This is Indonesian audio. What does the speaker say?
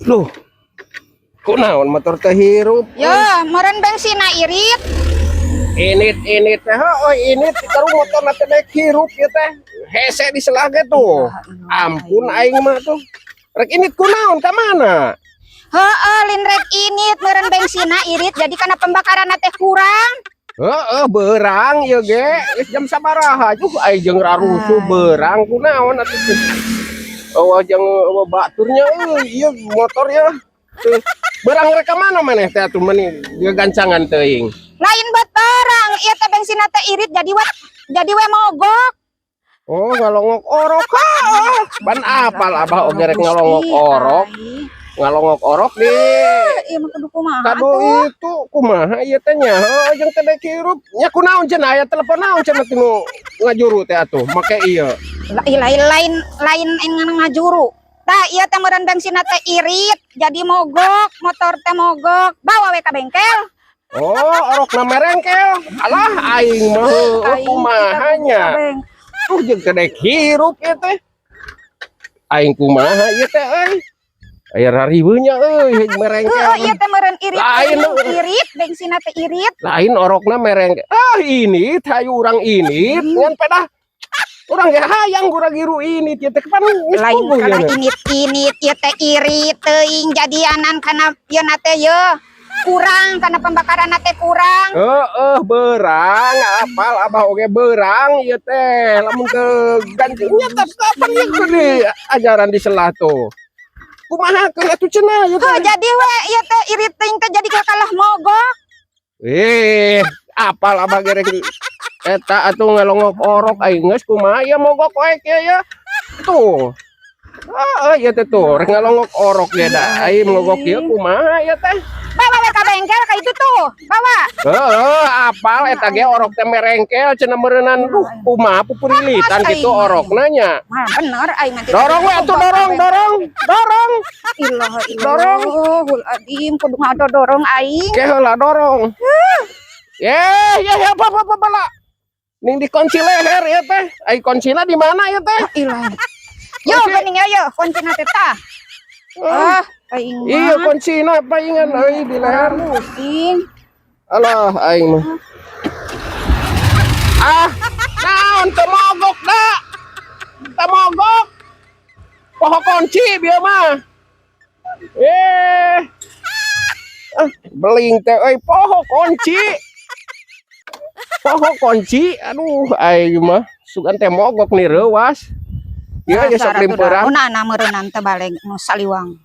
Loh, kunaon motor teh hirup? Ya, meureun bensina irit. Init teh, oh init taruh motor na teh hirup ya teh. Hese di selah ge tuh. Ampun aing mah tuh. Rek init kunaon ka mana? Heeh, linrek init meureun bensina irit jadi kana pembakaran teh kurang. Berang ya ge. Geus jam sabaraha juga aing jeung rarusu berang kunaon atuh teh. Oh jeung baturnya ieu motornya. Berang rek ka mana maneh teh atuh meni gancangan teuing. Lain buat barang, ieu teh bensina teh irit jadi we mogok. Oh, ngalongok orok ban apal abah oge rek ngalongok orok. Ngalongok orok di Ieu mah kudu kumaha kado itu kumaha ieu teh nya? Heuh jeung teh dek hirup. Nya kunaon cenah aya telepon naon cenah tinu ngajuru teh atuh make ieu. Lain ngajuru. Tah ieu teh meureun bensina teh irit jadi mogok, motor teh mogok. Bawa we ka bengkel. Oh, orokna merengkel. Alah aing mah heueuh kumaha nya. Jeung teh dek hirup ieu teh. Aing kumaha ieu teh euy. Aya rariweunya euy merengkel. Ieu teh meureun irit. Lain irit, bensina teh irit. Lain orokna merengkel. Ini hayu urang ini ngan pedah. Urang ge hayang gura giru ini ieu teh kapan geus Lain puguh kana ieu. init ieu teh irit teuing jadianan kana ieu na teh kurang kana pembakaran teh kurang. Berang apal abah oge berang ieu teh lamun teu gantinya kapan ieu di ajaran di selah tuh. Kumaha keun atuh cenah ieu teh. Jadi we ieu teh irit teuing teh jadi kalah mogok. Apal abah ge rek eta atuh ngalongok orok aing geus kumaha ieu mogok wae kieu ya. Tuh. Ieu teh tuh rek ngalongok orok ge da aing mogok ieu kumaha ieu teh. Bawa we ka bengkel ka itu tuh. Bawa. Apal eta ge orok teh merengkel cenah meureunan kumaha pupurilitan kitu orokna nya. Mah bener aing mah. Dorong we atuh dorong. Ilaha Dorong. illallahul adim kudu ngadodorong aing. Ke heula dorong. Ya apa. Ning dikunci leher ya teh. Ai kuncina di mana ya teh? Ilah. Yo geuning yo kuncina teh tah. Aing mah. Iya kuncina paingan euy di leher. Pusing. Alah aing mah. Naon teu mogok da. Teu mogok. Poho kunci bieu mah. Beling teh euy poho kunci. Poho kunci. Aduh aing mah sugan teh mogok ni reuwas. Ieu ge sok limpeurang. Una meureunnan teh balik nu saliwang.